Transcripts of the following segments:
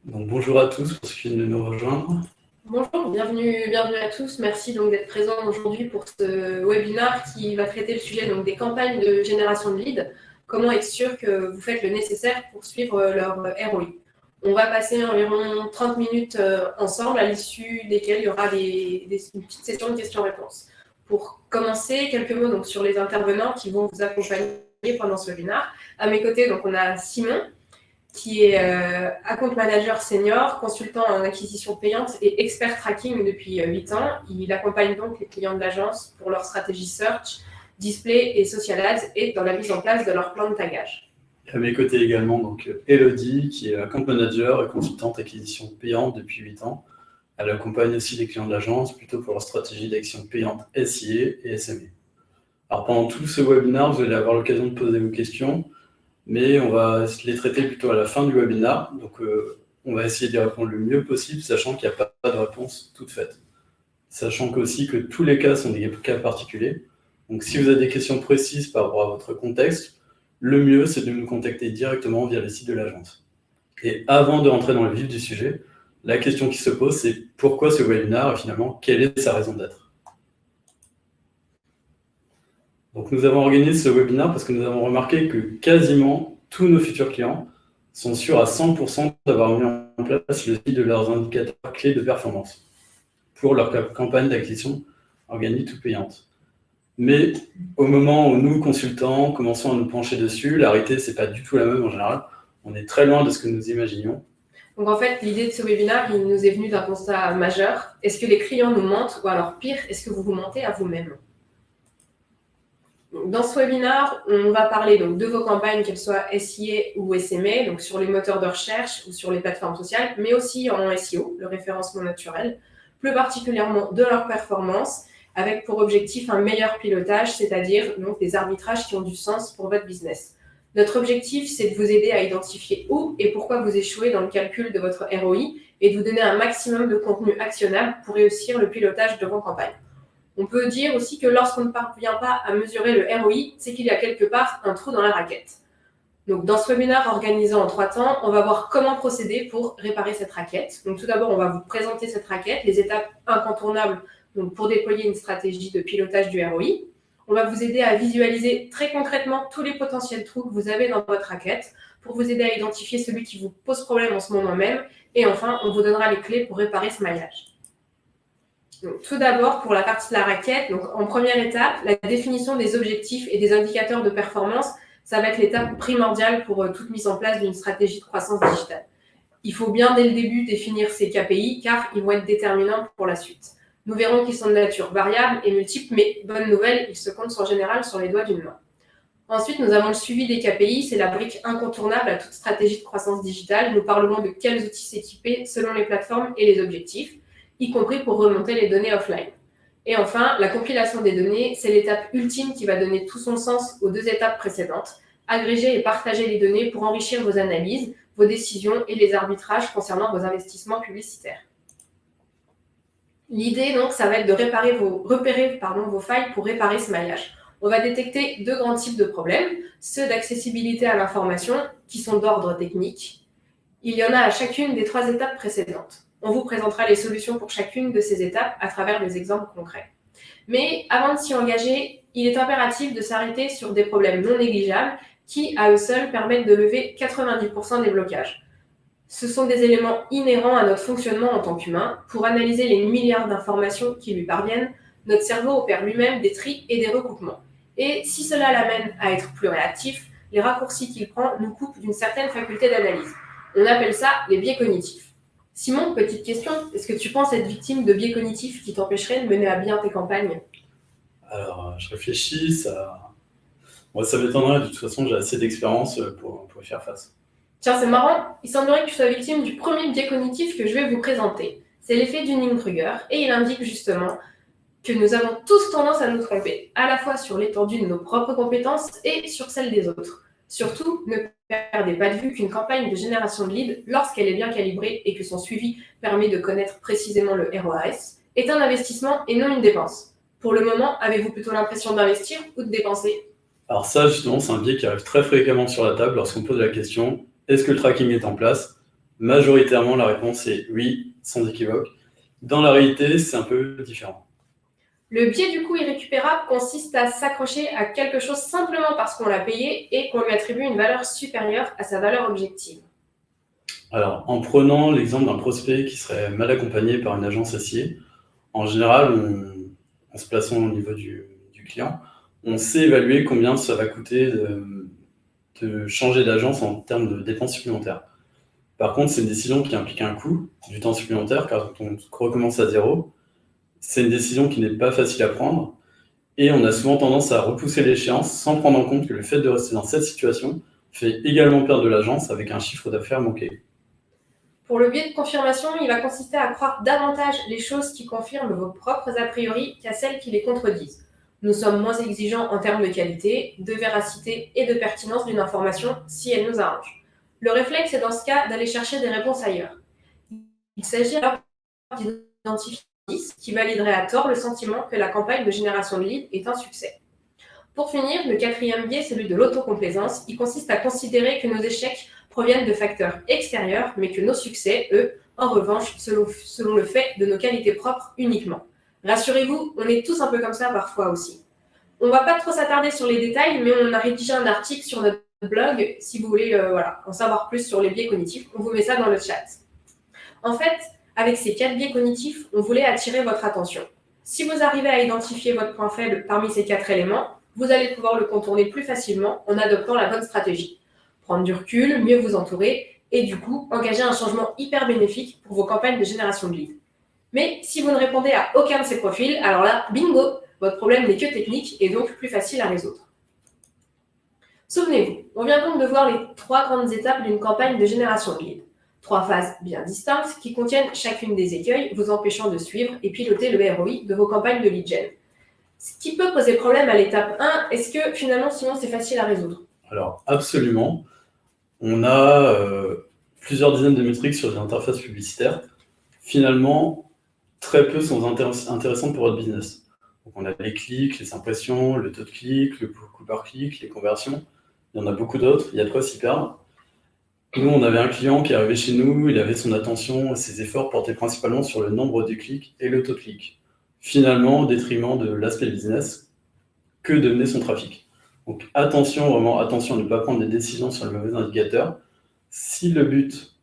Donc, bonjour à tous pour ceux qui viennent de nous rejoindre. Bonjour, bienvenue à tous. Merci donc d'être présents aujourd'hui pour ce webinaire qui va traiter le sujet donc, des campagnes de génération de leads. Comment être sûr que vous faites le nécessaire pour suivre leur ROI. On va passer environ 30 minutes ensemble, à l'issue desquelles il y aura une petite session de questions-réponses. Pour commencer, quelques mots donc, sur les intervenants qui vont vous accompagner pendant ce webinaire. À mes côtés, donc, on a Simon, qui est account manager senior, consultant en acquisition payante et expert tracking depuis 8 ans. Il accompagne donc les clients de l'agence pour leur stratégie search, display et social ads et dans la mise en place de leur plan de tagage. À mes côtés également, donc Elodie, qui est account manager et consultante acquisition payante depuis 8 ans. Elle accompagne aussi les clients de l'agence, plutôt pour leur stratégie d'action payante SIA et SME. Alors pendant tout ce webinaire, vous allez avoir l'occasion de poser vos questions, mais on va les traiter plutôt à la fin du webinaire. Donc on va essayer d'y répondre le mieux possible, sachant qu'il n'y a pas de réponse toute faite. Sachant aussi que tous les cas sont des cas particuliers. Donc si vous avez des questions précises par rapport à votre contexte, le mieux c'est de nous contacter directement via le site de l'agence. Et avant de rentrer dans le vif du sujet, la question qui se pose, c'est pourquoi ce webinaire et finalement, quelle est sa raison d'être? Donc nous avons organisé ce webinaire parce que nous avons remarqué que quasiment tous nos futurs clients sont sûrs à 100% d'avoir mis en place le site de leurs indicateurs clés de performance pour leur campagne d'acquisition organique ou payante. Mais au moment où nous, consultants, commençons à nous pencher dessus, la réalité, c'est pas du tout la même en général. On est très loin de ce que nous imaginions. Donc en fait, l'idée de ce webinaire, il nous est venu d'un constat majeur. Est-ce que les clients nous mentent ou alors pire, est-ce que vous vous mentez à vous-même? Dans ce webinaire, on va parler donc de vos campagnes, qu'elles soient SIA ou SMA, donc sur les moteurs de recherche ou sur les plateformes sociales, mais aussi en SEO, le référencement naturel, plus particulièrement de leur performance, avec pour objectif un meilleur pilotage, c'est-à-dire donc des arbitrages qui ont du sens pour votre business. Notre objectif, c'est de vous aider à identifier où et pourquoi vous échouez dans le calcul de votre ROI et de vous donner un maximum de contenu actionnable pour réussir le pilotage de vos campagnes. On peut dire aussi que lorsqu'on ne parvient pas à mesurer le ROI, c'est qu'il y a quelque part un trou dans la raquette. Donc, dans ce webinaire organisé en 3 temps, on va voir comment procéder pour réparer cette raquette. Donc, tout d'abord, on va vous présenter cette raquette, les étapes incontournables donc, pour déployer une stratégie de pilotage du ROI. On va vous aider à visualiser très concrètement tous les potentiels trous que vous avez dans votre raquette pour vous aider à identifier celui qui vous pose problème en ce moment même. Et enfin, on vous donnera les clés pour réparer ce maillage. Donc, tout d'abord, pour la partie de la raquette, donc, en première étape, la définition des objectifs et des indicateurs de performance, ça va être l'étape primordiale pour toute mise en place d'une stratégie de croissance digitale. Il faut bien dès le début définir ces KPI car ils vont être déterminants pour la suite. Nous verrons qu'ils sont de nature variable et multiple, mais bonne nouvelle, ils se comptent en général sur les doigts d'une main. Ensuite, nous avons le suivi des KPI, c'est la brique incontournable à toute stratégie de croissance digitale. Nous parlerons de quels outils s'équiper selon les plateformes et les objectifs, y compris pour remonter les données offline. Et enfin, la compilation des données, c'est l'étape ultime qui va donner tout son sens aux 2 étapes précédentes. Agréger et partager les données pour enrichir vos analyses, vos décisions et les arbitrages concernant vos investissements publicitaires. L'idée, donc, ça va être de repérer vos failles pour réparer ce maillage. On va détecter 2 grands types de problèmes, ceux d'accessibilité à l'information, qui sont d'ordre technique. Il y en a à chacune des 3 étapes précédentes. On vous présentera les solutions pour chacune de ces étapes à travers des exemples concrets. Mais avant de s'y engager, il est impératif de s'arrêter sur des problèmes non négligeables qui, à eux seuls, permettent de lever 90% des blocages. Ce sont des éléments inhérents à notre fonctionnement en tant qu'humain. Pour analyser les milliards d'informations qui lui parviennent, notre cerveau opère lui-même des tris et des recoupements. Et si cela l'amène à être plus réactif, les raccourcis qu'il prend nous coupent d'une certaine faculté d'analyse. On appelle ça les biais cognitifs. Simon, petite question, est-ce que tu penses être victime de biais cognitifs qui t'empêcheraient de mener à bien tes campagnes? Alors, je réfléchis, ça m'étonnerait, de toute façon, j'ai assez d'expérience pour y faire face. Tiens, c'est marrant, il semblerait que tu sois victime du premier biais cognitif que je vais vous présenter. C'est l'effet Dunning-Kruger, et il indique justement que nous avons tous tendance à nous tromper, à la fois sur l'étendue de nos propres compétences et sur celles des autres. Surtout, ne perdez pas de vue qu'une campagne de génération de leads, lorsqu'elle est bien calibrée et que son suivi permet de connaître précisément le ROAS, est un investissement et non une dépense. Pour le moment, avez-vous plutôt l'impression d'investir ou de dépenser? Alors ça, justement, c'est un biais qui arrive très fréquemment sur la table lorsqu'on pose la question « Est-ce que le tracking est en place ?» Majoritairement, la réponse est oui, sans équivoque. Dans la réalité, c'est un peu différent. Le biais du coût irrécupérable consiste à s'accrocher à quelque chose simplement parce qu'on l'a payé et qu'on lui attribue une valeur supérieure à sa valeur objective. Alors, en prenant l'exemple d'un prospect qui serait mal accompagné par une agence SIA, en général, en se plaçant au niveau du client, on sait évaluer combien ça va coûter de changer d'agence en termes de dépenses supplémentaires. Par contre, c'est une décision qui implique un coût, du temps supplémentaire, car quand on recommence à zéro, c'est une décision qui n'est pas facile à prendre, et on a souvent tendance à repousser l'échéance sans prendre en compte que le fait de rester dans cette situation fait également perdre de l'agence avec un chiffre d'affaires manqué. Pour le biais de confirmation, il va consister à croire davantage les choses qui confirment vos propres a priori qu'à celles qui les contredisent. Nous sommes moins exigeants en termes de qualité, de véracité et de pertinence d'une information si elle nous arrange. Le réflexe est dans ce cas d'aller chercher des réponses ailleurs. Il s'agit alors d'identifier des indices qui valideraient à tort le sentiment que la campagne de génération de leads est un succès. Pour finir, le quatrième biais, celui de l'autocomplaisance, il consiste à considérer que nos échecs proviennent de facteurs extérieurs, mais que nos succès, eux, en revanche, selon le fait de nos qualités propres uniquement. Rassurez-vous, on est tous un peu comme ça parfois aussi. On ne va pas trop s'attarder sur les détails, mais on a rédigé un article sur notre blog. Si vous voulez en savoir plus sur les biais cognitifs, on vous met ça dans le chat. En fait, avec ces 4 biais cognitifs, on voulait attirer votre attention. Si vous arrivez à identifier votre point faible parmi ces 4 éléments, vous allez pouvoir le contourner plus facilement en adoptant la bonne stratégie. Prendre du recul, mieux vous entourer et du coup, engager un changement hyper bénéfique pour vos campagnes de génération de leads. Mais si vous ne répondez à aucun de ces profils, alors là, bingo, votre problème n'est que technique et donc plus facile à résoudre. Souvenez-vous, on vient donc de voir les 3 grandes étapes d'une campagne de génération de leads. 3 phases bien distinctes qui contiennent chacune des écueils, vous empêchant de suivre et piloter le ROI de vos campagnes de lead gen. Ce qui peut poser problème à l'étape 1, est-ce que finalement, sinon, c'est facile à résoudre? Alors, absolument. On a plusieurs dizaines de métriques sur les interfaces publicitaires. Finalement, très peu sont intéressantes pour votre business. Donc, on a les clics, les impressions, le taux de clic, le coût par clic, les conversions. Il y en a beaucoup d'autres, il y a de quoi s'y perdre. Nous, on avait un client qui arrivait chez nous, il avait son attention et ses efforts portés principalement sur le nombre de clics et le taux de clic. Finalement, au détriment de l'aspect business, que devenait son trafic. Donc attention, vraiment attention à ne pas prendre des décisions sur le mauvais indicateur. Si le but,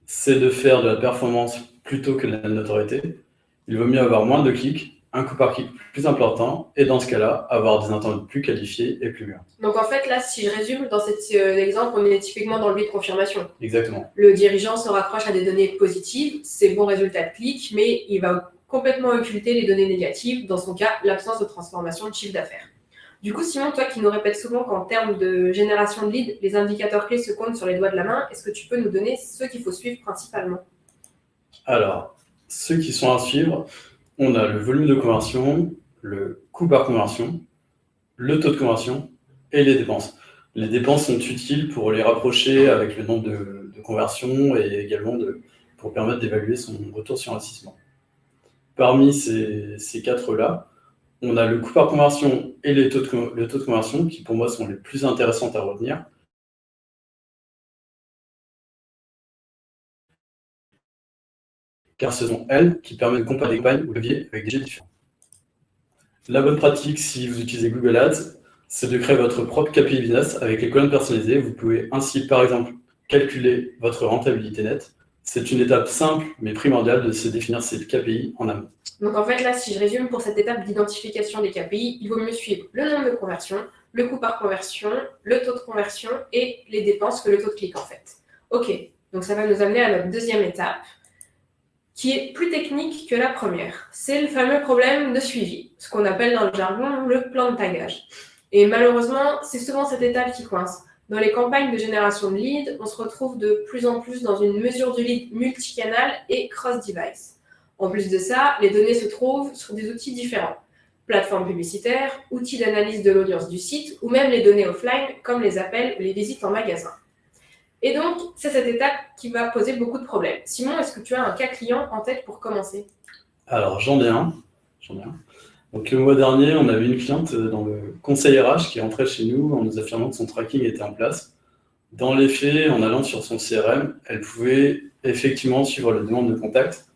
c'est de faire de la performance plutôt que de la notoriété, il vaut mieux avoir moins de clics, un coût par clic plus important, et dans ce cas-là, avoir des internautes plus qualifiés et plus mûrs. Donc en fait, là, si je résume, dans cet exemple, on est typiquement dans le biais de confirmation. Exactement. Le dirigeant se raccroche à des données positives, ses bons résultats de clics, mais il va complètement occulter les données négatives, dans son cas, l'absence de transformation de chiffre d'affaires. Du coup, Simon, toi qui nous répètes souvent qu'en termes de génération de leads, les indicateurs clés se comptent sur les doigts de la main, est-ce que tu peux nous donner ceux qu'il faut suivre principalement? Alors, ceux qui sont à suivre, on a le volume de conversion, le coût par conversion, le taux de conversion et les dépenses. Les dépenses sont utiles pour les rapprocher avec le nombre de conversions et également pour permettre d'évaluer son retour sur investissement. Parmi ces 4-là, on a le coût par conversion et le taux de conversion qui, pour moi, sont les plus intéressantes à retenir. Car ce sont elles qui permettent de comparer des campagnes ou leviers avec des budgets différents. La bonne pratique, si vous utilisez Google Ads, c'est de créer votre propre KPI business avec les colonnes personnalisées. Vous pouvez ainsi, par exemple, calculer votre rentabilité nette. C'est une étape simple mais primordiale de se définir ces KPI en amont. Donc en fait, là, si je résume pour cette étape d'identification des KPI, il vaut mieux suivre le nombre de conversions, le coût par conversion, le taux de conversion et les dépenses que le taux de clic en fait. Ok, donc ça va nous amener à notre deuxième étape, qui est plus technique que la première. C'est le fameux problème de suivi, ce qu'on appelle dans le jargon le plan de tagage. Et malheureusement, c'est souvent cette étape qui coince. Dans les campagnes de génération de leads, on se retrouve de plus en plus dans une mesure du lead multicanal et cross-device. En plus de ça, les données se trouvent sur des outils différents. Plateformes publicitaires, outils d'analyse de l'audience du site, ou même les données offline, comme les appels ou les visites en magasin. Et donc, c'est cette étape qui va poser beaucoup de problèmes. Simon, est-ce que tu as un cas client en tête pour commencer? Alors, j'en ai un. Donc, le mois dernier, on avait une cliente dans le conseil RH qui rentrait chez nous en nous affirmant que son tracking était en place. Dans les faits, en allant sur son CRM, elle pouvait effectivement suivre la demande de contact,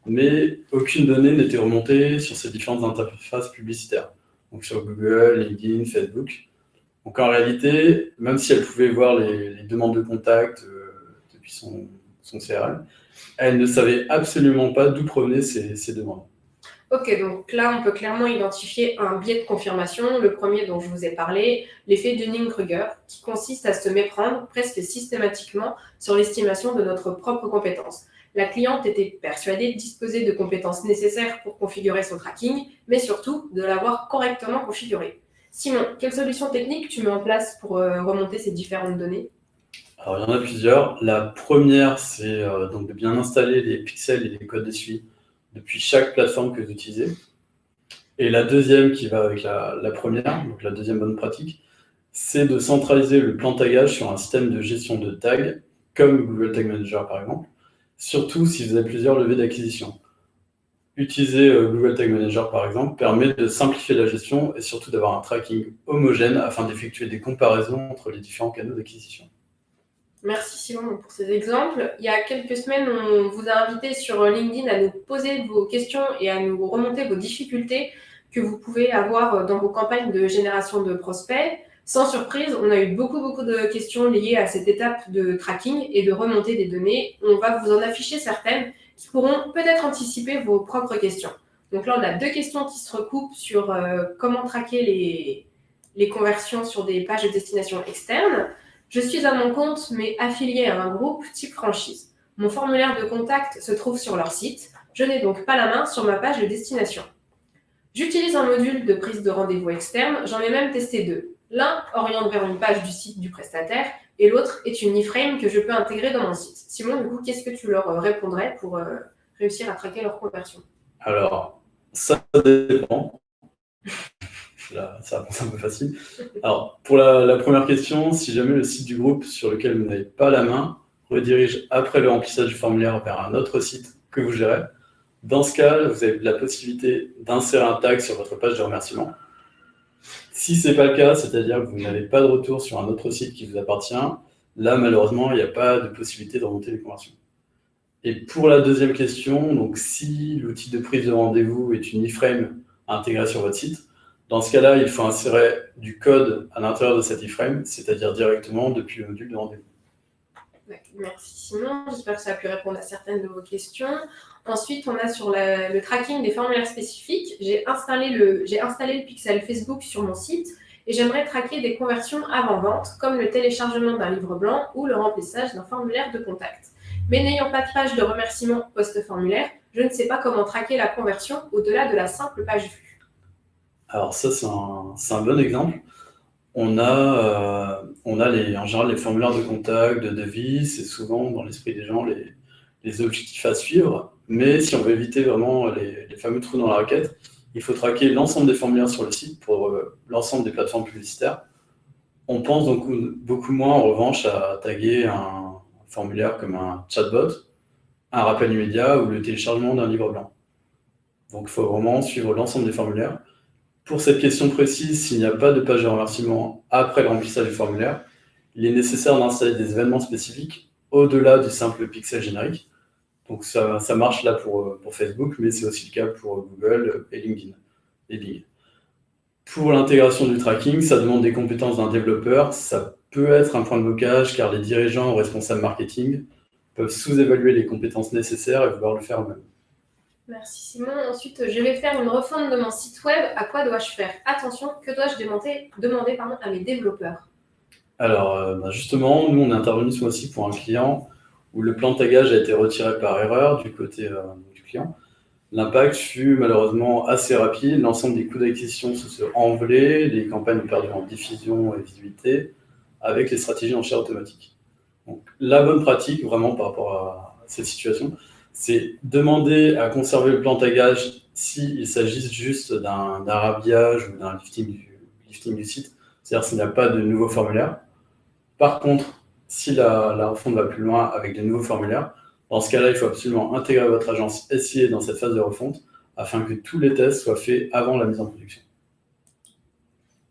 mais aucune donnée n'était remontée sur ces différentes interfaces publicitaires, donc sur Google, LinkedIn, Facebook. Donc en réalité, même si elle pouvait voir les demandes de contact depuis son CRM, elle ne savait absolument pas d'où provenaient ces demandes. Ok, donc là, on peut clairement identifier un biais de confirmation, le premier dont je vous ai parlé, l'effet Dunning-Kruger, qui consiste à se méprendre presque systématiquement sur l'estimation de notre propre compétence. La cliente était persuadée de disposer de compétences nécessaires pour configurer son tracking, mais surtout de l'avoir correctement configuré. Simon, quelle solution technique tu mets en place pour remonter ces différentes données? Alors il y en a plusieurs. La première, c'est donc de bien installer les pixels et les codes de suivi depuis chaque plateforme que vous utilisez. Et la deuxième, qui va avec la première, donc la deuxième bonne pratique, c'est de centraliser le plan tagage sur un système de gestion de tags, comme Google Tag Manager par exemple, surtout si vous avez plusieurs levées d'acquisition. Utiliser Google Tag Manager par exemple permet de simplifier la gestion et surtout d'avoir un tracking homogène afin d'effectuer des comparaisons entre les différents canaux d'acquisition. Merci Simon pour ces exemples. Il y a quelques semaines, on vous a invité sur LinkedIn à nous poser vos questions et à nous remonter vos difficultés que vous pouvez avoir dans vos campagnes de génération de prospects. Sans surprise, on a eu beaucoup de questions liées à cette étape de tracking et de remontée des données. On va vous en afficher certaines qui pourront peut-être anticiper vos propres questions. Donc là, on a deux questions qui se recoupent sur comment traquer les conversions sur des pages de destination externes. Je suis à mon compte, mais affiliée à un groupe type franchise. Mon formulaire de contact se trouve sur leur site. Je n'ai donc pas la main sur ma page de destination. J'utilise un module de prise de rendez-vous externe. J'en ai même testé deux. L'un oriente vers une page du site du prestataire et l'autre est une iframe que je peux intégrer dans mon site. Simon, du coup, qu'est-ce que tu leur répondrais pour réussir à traquer leur conversion? Alors, ça dépend. Là, ça réponse un peu facile. Alors, pour la première question, si jamais le site du groupe sur lequel vous n'avez pas la main redirige après le remplissage du formulaire vers un autre site que vous gérez, dans ce cas, vous avez la possibilité d'insérer un tag sur votre page de remerciement. Si ce n'est pas le cas, c'est-à-dire que vous n'avez pas de retour sur un autre site qui vous appartient, là, malheureusement, il n'y a pas de possibilité de remonter les conversions. Et pour la deuxième question, donc si l'outil de prise de rendez-vous est une iframe intégrée sur votre site, dans ce cas-là, il faut insérer du code à l'intérieur de cette iframe, c'est-à-dire directement depuis le module de rendez-vous. Ouais, merci Simon, j'espère que ça a pu répondre à certaines de vos questions. Ensuite, on a sur le tracking des formulaires spécifiques. J'ai installé le pixel Facebook sur mon site et j'aimerais traquer des conversions avant-vente, comme le téléchargement d'un livre blanc ou le remplissage d'un formulaire de contact. Mais n'ayant pas de page de remerciement post-formulaire, je ne sais pas comment traquer la conversion au-delà de la simple page vue. Alors ça, c'est un bon exemple. On a en général les formulaires de contact, de devis, c'est souvent dans l'esprit des gens les objectifs à suivre. Mais si on veut éviter vraiment les fameux trous dans la raquette, il faut traquer l'ensemble des formulaires sur le site pour l'ensemble des plateformes publicitaires. On pense donc beaucoup moins en revanche à taguer un formulaire comme un chatbot, un rappel immédiat ou le téléchargement d'un livre blanc. Donc il faut vraiment suivre l'ensemble des formulaires. Pour cette question précise, s'il n'y a pas de page de remerciement après le remplissage du formulaire, il est nécessaire d'installer des événements spécifiques au-delà du simple pixel générique. Donc ça marche là pour Facebook, mais c'est aussi le cas pour Google et LinkedIn et Bing. Pour l'intégration du tracking, ça demande des compétences d'un développeur. Ça peut être un point de blocage car les dirigeants ou responsables marketing peuvent sous-évaluer les compétences nécessaires et vouloir le faire eux-mêmes. Merci Simon. Ensuite, je vais faire une refonte de mon site web. À quoi dois-je faire attention? Que dois-je demander à mes développeurs? Alors, justement, nous, on est intervenu ce mois-ci pour un client où le plan de tagage a été retiré par erreur du côté du client. L'impact fut malheureusement assez rapide. L'ensemble des coûts d'acquisition se sont envolés, les campagnes ont perdu en diffusion et visibilité avec les stratégies d'enchères automatiques. Donc, la bonne pratique, vraiment par rapport à cette situation, c'est demander à conserver le plan de tagage s'il s'agisse juste d'un rhabillage ou d'un lifting du site, c'est-à-dire s'il n'y a pas de nouveaux formulaires. Par contre, si la refonte va plus loin avec de nouveaux formulaires, dans ce cas-là, il faut absolument intégrer votre agence SIA dans cette phase de refonte afin que tous les tests soient faits avant la mise en production.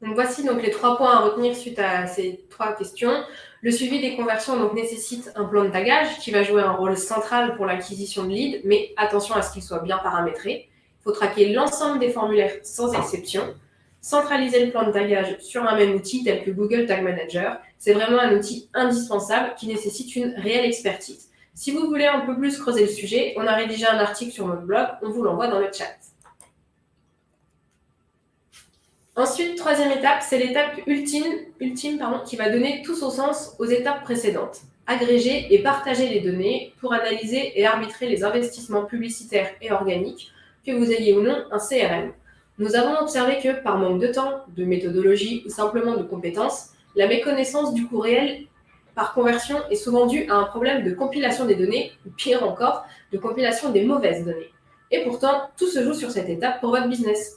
Donc voici donc les 3 points à retenir suite à ces 3 questions. Le suivi des conversions donc, nécessite un plan de tagage qui va jouer un rôle central pour l'acquisition de leads, mais attention à ce qu'il soit bien paramétré. Il faut traquer l'ensemble des formulaires sans exception. Centraliser le plan de tagage sur un même outil tel que Google Tag Manager, c'est vraiment un outil indispensable qui nécessite une réelle expertise. Si vous voulez un peu plus creuser le sujet, on a rédigé un article sur notre blog, on vous l'envoie dans le chat. Ensuite, troisième étape, c'est l'étape ultime qui va donner tout son sens aux étapes précédentes. Agréger et partager les données pour analyser et arbitrer les investissements publicitaires et organiques, que vous ayez ou non un CRM. Nous avons observé que par manque de temps, de méthodologie ou simplement de compétences, la méconnaissance du coût réel par conversion est souvent due à un problème de compilation des données, ou pire encore, de compilation des mauvaises données. Et pourtant, tout se joue sur cette étape pour votre business.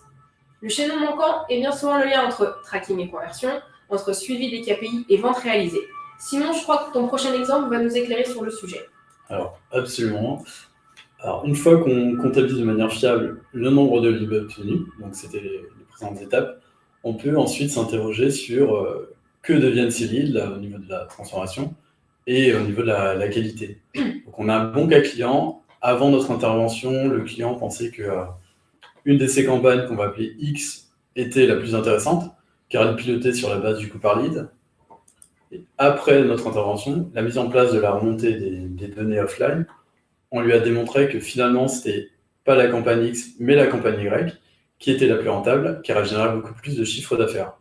Le chaînon manquant est bien souvent le lien entre tracking et conversion, entre suivi des KPI et vente réalisée. Simon, je crois que ton prochain exemple va nous éclairer sur le sujet. Alors, absolument. Alors, une fois qu'on comptabilise de manière fiable le nombre de leads obtenus, donc c'était les présentes étapes, on peut ensuite s'interroger sur que deviennent ces leads là, au niveau de la transformation et au niveau de la qualité. Donc, on a un bon cas client. Avant notre intervention, le client pensait que une de ces campagnes qu'on va appeler X était la plus intéressante, car elle pilotait sur la base du coût par lead. Et après notre intervention, la mise en place de la remontée des données offline, on lui a démontré que finalement, c'était pas la campagne X, mais la campagne Y qui était la plus rentable, car elle générait beaucoup plus de chiffre d'affaires.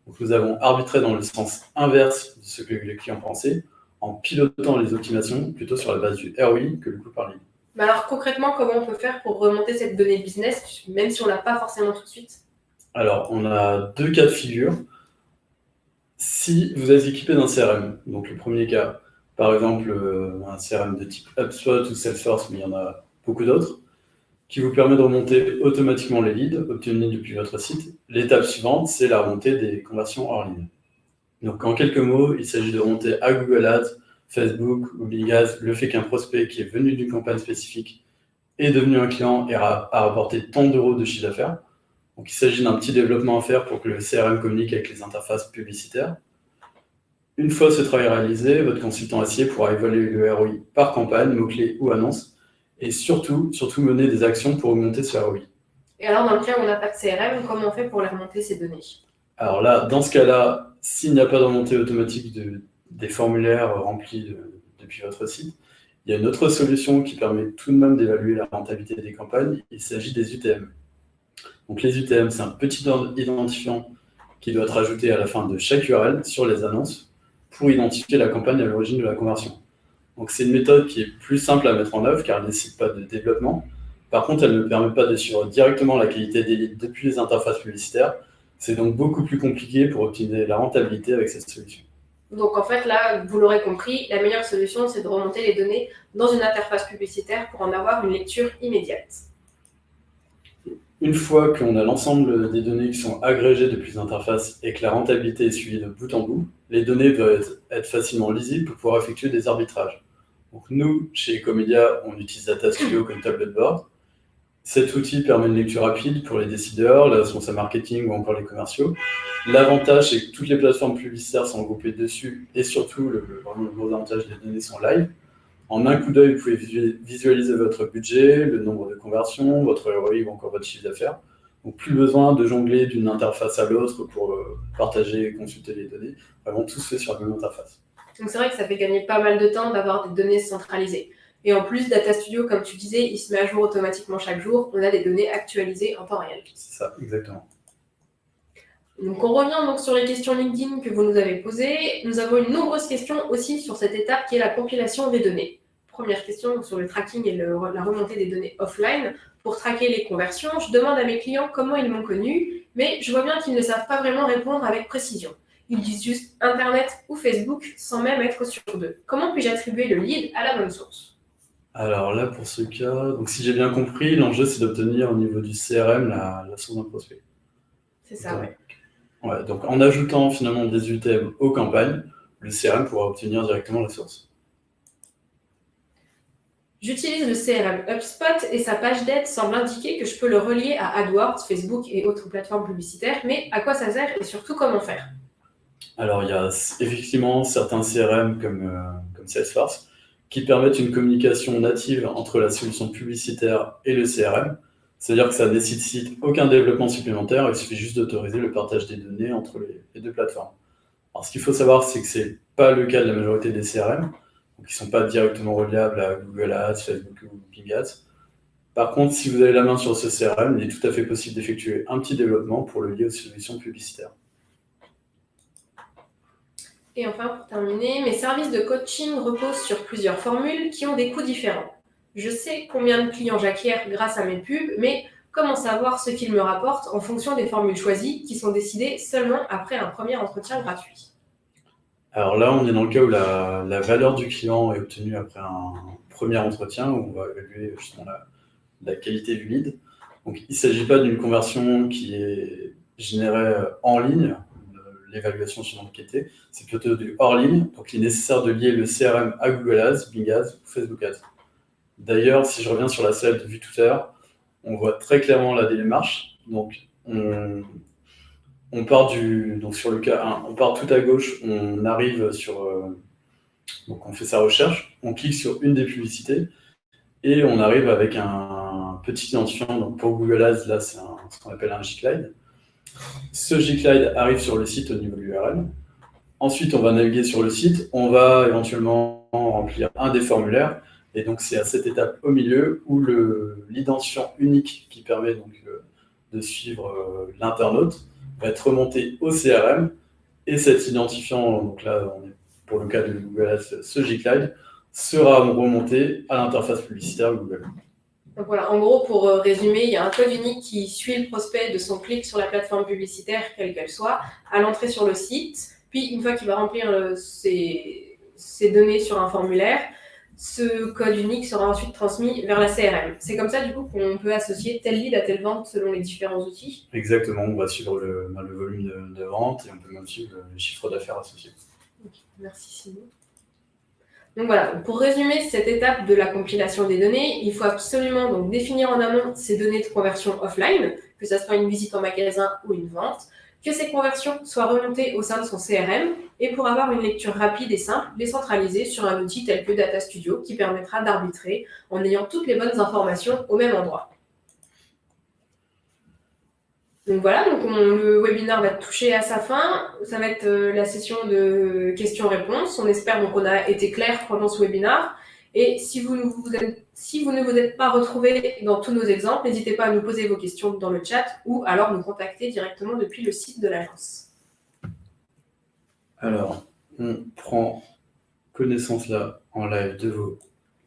Donc nous avons arbitré dans le sens inverse de ce que les clients pensaient, en pilotant les optimisations plutôt sur la base du ROI que le coût par lead. Mais alors concrètement, comment on peut faire pour remonter cette donnée business, même si on ne l'a pas forcément tout de suite? Alors, on a deux cas de figure. Si vous êtes équipé d'un CRM, donc le premier cas, par exemple un CRM de type HubSpot ou Salesforce, mais il y en a beaucoup d'autres, qui vous permet de remonter automatiquement les leads obtenus depuis votre site. L'étape suivante, c'est la remontée des conversions hors ligne. Donc en quelques mots, il s'agit de remonter à Google Ads, Facebook ou Bing Ads le fait qu'un prospect qui est venu d'une campagne spécifique est devenu un client et a rapporté tant d'euros de chiffre d'affaires. Donc il s'agit d'un petit développement à faire pour que le CRM communique avec les interfaces publicitaires. Une fois ce travail réalisé, votre consultant SIA pourra évaluer le ROI par campagne, mots-clés ou annonce, et surtout mener des actions pour augmenter ce ROI. Et alors, dans le cas où on n'a pas de CRM, comment on fait pour les remonter ces données? Alors là, dans ce cas-là, s'il n'y a pas de remontée automatique des formulaires remplis depuis votre site, il y a une autre solution qui permet tout de même d'évaluer la rentabilité des campagnes. Il s'agit des UTM. Donc les UTM, c'est un petit identifiant qui doit être ajouté à la fin de chaque URL sur les annonces pour identifier la campagne à l'origine de la conversion. Donc c'est une méthode qui est plus simple à mettre en œuvre car elle ne nécessite pas de développement. Par contre, elle ne permet pas de suivre directement la qualité des leads depuis les interfaces publicitaires. C'est donc beaucoup plus compliqué pour optimiser la rentabilité avec cette solution. Donc en fait, là, vous l'aurez compris, la meilleure solution, c'est de remonter les données dans une interface publicitaire pour en avoir une lecture immédiate. Une fois qu'on a l'ensemble des données qui sont agrégées depuis les interfaces et que la rentabilité est suivie de bout en bout, les données doivent être facilement lisibles pour pouvoir effectuer des arbitrages. Donc nous, chez Ecomedia, on utilise Data Studio comme tableau de bord. Cet outil permet une lecture rapide pour les décideurs, les responsables marketing ou encore les commerciaux. L'avantage, c'est que toutes les plateformes publicitaires sont regroupées dessus et surtout, vraiment le gros avantage, les données sont live. En un coup d'œil, vous pouvez visualiser votre budget, le nombre de conversions, votre ROI ou encore votre chiffre d'affaires. Donc plus besoin de jongler d'une interface à l'autre pour partager et consulter les données. Vraiment, tout se fait sur la même interface. Donc c'est vrai que ça fait gagner pas mal de temps d'avoir des données centralisées. Et en plus, Data Studio, comme tu disais, il se met à jour automatiquement chaque jour. On a des données actualisées en temps réel. C'est ça, exactement. Donc on revient donc sur les questions LinkedIn que vous nous avez posées. Nous avons une nombreuse question aussi sur cette étape qui est la compilation des données. Première question sur le tracking et la remontée des données offline. Pour traquer les conversions, je demande à mes clients comment ils m'ont connu, mais je vois bien qu'ils ne savent pas vraiment répondre avec précision. Ils disent juste Internet ou Facebook sans même être sûrs d'eux. Comment puis-je attribuer le lead à la bonne source? Alors là, pour ce cas, donc si j'ai bien compris, l'enjeu c'est d'obtenir au niveau du CRM la source d'un prospect. C'est ça, oui. Ouais, donc en ajoutant finalement des UTM aux campagnes, le CRM pourra obtenir directement la source. J'utilise le CRM HubSpot et sa page d'aide semble indiquer que je peux le relier à AdWords, Facebook et autres plateformes publicitaires, mais à quoi ça sert et surtout comment faire? Alors, il y a effectivement certains CRM comme Salesforce qui permettent une communication native entre la solution publicitaire et le CRM. C'est-à-dire que ça ne nécessite aucun développement supplémentaire, il suffit juste d'autoriser le partage des données entre les deux plateformes. Alors, ce qu'il faut savoir, c'est que ce n'est pas le cas de la majorité des CRM, donc ils ne sont pas directement reliables à Google Ads, Facebook ou Bing Ads. Par contre, si vous avez la main sur ce CRM, il est tout à fait possible d'effectuer un petit développement pour le lier aux solutions publicitaires. Et enfin, pour terminer, mes services de coaching reposent sur plusieurs formules qui ont des coûts différents. Je sais combien de clients j'acquiers grâce à mes pubs, mais comment savoir ce qu'ils me rapportent en fonction des formules choisies qui sont décidées seulement après un premier entretien gratuit? Alors là, on est dans le cas où la valeur du client est obtenue après un premier entretien, où on va évaluer justement la qualité du lead. Donc, il ne s'agit pas d'une conversion qui est générée en ligne, l'évaluation sur la qualité, c'est plutôt du hors ligne. Donc, il est nécessaire de lier le CRM à Google Ads, Bing Ads ou Facebook Ads. D'ailleurs, si je reviens sur la slide vue tout à l'heure, on voit très clairement la démarche. Donc, on part donc sur le cas 1, on part tout à gauche, on arrive donc on fait sa recherche, on clique sur une des publicités et on arrive avec un petit identifiant. Donc pour Google Ads, là, c'est ce qu'on appelle un Gclide. Ce Gclide arrive sur le site au niveau de l'URL. Ensuite, on va naviguer sur le site, on va éventuellement remplir un des formulaires. Et donc, c'est à cette étape au milieu où l'identifiant unique qui permet donc de suivre l'internaute va être remonté au CRM. Et cet identifiant, donc là, on est pour le cas de Google Ads, ce Gclide, sera remonté à l'interface publicitaire Google. Donc voilà, en gros, pour résumer, il y a un code unique qui suit le prospect de son clic sur la plateforme publicitaire, quelle qu'elle soit, à l'entrée sur le site. Puis, une fois qu'il va remplir ses données sur un formulaire, ce code unique sera ensuite transmis vers la CRM. C'est comme ça, du coup, qu'on peut associer tel lead à telle vente selon les différents outils. Exactement, on va suivre le volume de vente et on peut même suivre le chiffre d'affaires associé. Okay, merci Simon. Donc voilà, pour résumer cette étape de la compilation des données, il faut absolument donc définir en amont ces données de conversion offline, que ce soit une visite en magasin ou une vente, que ces conversions soient remontées au sein de son CRM, et pour avoir une lecture rapide et simple, les centraliser sur un outil tel que Data Studio qui permettra d'arbitrer en ayant toutes les bonnes informations au même endroit. Donc voilà, donc le webinaire va toucher à sa fin. Ça va être la session de questions-réponses. On espère donc qu'on a été clair pendant ce webinaire. Et si vous ne vous êtes pas retrouvé dans tous nos exemples, n'hésitez pas à nous poser vos questions dans le chat ou alors nous contacter directement depuis le site de l'agence. Alors, on prend connaissance là en live de vos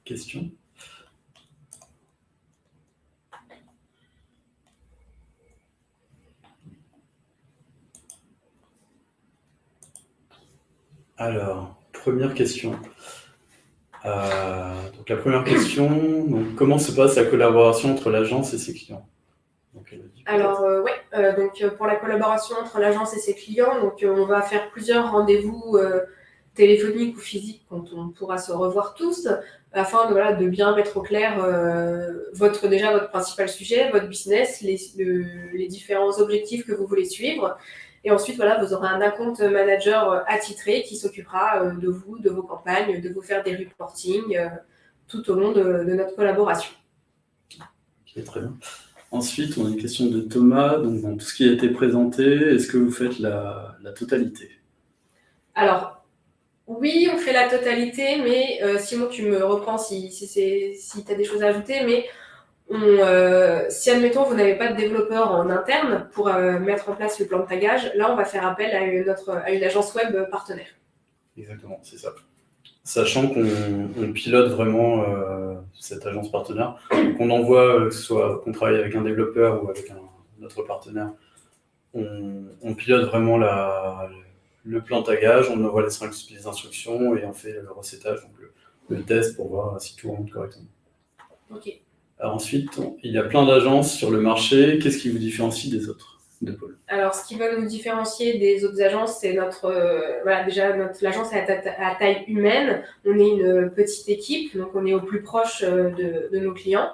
questions. Alors, première question. Donc la première question, donc, comment se passe la collaboration entre l'agence et ses clients? Alors, donc pour la collaboration entre l'agence et ses clients, donc, on va faire plusieurs rendez-vous téléphoniques ou physiques quand on pourra se revoir tous, afin de bien mettre au clair votre principal sujet, votre business, les différents objectifs que vous voulez suivre. Et ensuite, vous aurez un account manager attitré qui s'occupera de vous, de vos campagnes, de vous faire des reportings tout au long de notre collaboration. Ok, très bien. Ensuite, on a une question de Thomas. Donc, dans tout ce qui a été présenté, est-ce que vous faites la totalité? Alors, oui, on fait la totalité, mais Simon, tu me reprends si tu as des choses à ajouter, mais si, admettons, vous n'avez pas de développeur en interne pour mettre en place le plan de tagage, là, on va faire appel à une agence web partenaire. Exactement, c'est ça. Sachant qu'on pilote vraiment cette agence partenaire, qu'on envoie, que ce soit qu'on travaille avec un développeur ou avec un autre partenaire, on pilote vraiment le plan de tagage, on envoie les instructions et on fait le recettage, donc le test pour voir si tout rentre correctement. Ok. Alors ensuite, il y a plein d'agences sur le marché. Qu'est-ce qui vous différencie des autres de Pôle? Alors, ce qui va nous différencier des autres agences, c'est l'agence est à taille humaine. On est une petite équipe, donc on est au plus proche de nos clients.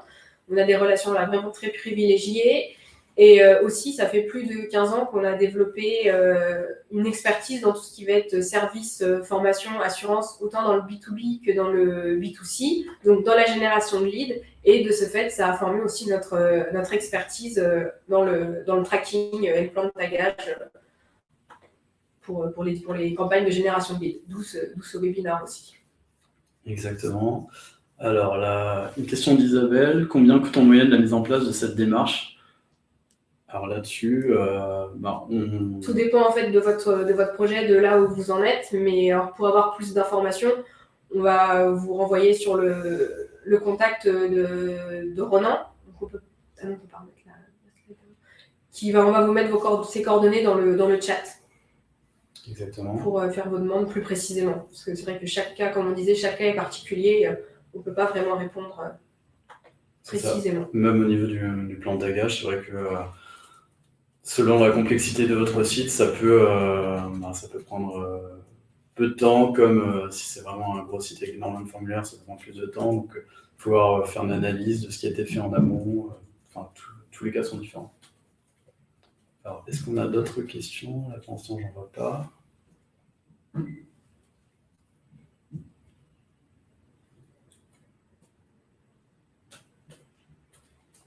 On a des relations vraiment très privilégiées. Et aussi, ça fait plus de 15 ans qu'on a développé une expertise dans tout ce qui va être service, formation, assurance, autant dans le B2B que dans le B2C, donc dans la génération de leads. Et de ce fait, ça a formé aussi notre expertise dans le tracking et le plan de tagage pour les campagnes de génération de leads, d'où ce webinaire aussi. Exactement. Alors, une question d'Isabelle. Combien coûte en moyenne la mise en place de cette démarche? Alors là-dessus, Tout dépend en fait de votre projet, de là où vous en êtes. Mais alors, pour avoir plus d'informations, on va vous renvoyer sur le contact de Ronan. Donc on peut pas remettre on va vous mettre ses coordonnées dans le chat. Exactement. Pour faire vos demandes plus précisément. Parce que c'est vrai que chaque cas, comme on disait, chaque cas est particulier. On ne peut pas vraiment répondre précisément. Même au niveau du plan de tagage, c'est vrai que selon la complexité de votre site, ça peut prendre peu de temps, comme si c'est vraiment un gros site avec énormément de formulaires, ça prend plus de temps. Donc, il faut pouvoir faire une analyse de ce qui a été fait en amont. Tous les cas sont différents. Alors, est-ce qu'on a d'autres questions? Là, pour l'instant, j'en vois pas.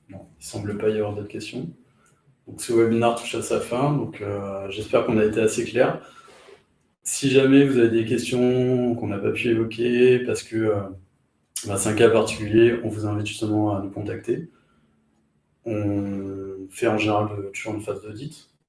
Non, il semble pas y avoir d'autres questions. Donc, ce webinaire touche à sa fin. Donc, j'espère qu'on a été assez clair. Si jamais vous avez des questions qu'on n'a pas pu évoquer, parce que c'est un cas particulier, on vous invite justement à nous contacter. On fait en général toujours une phase d'audit.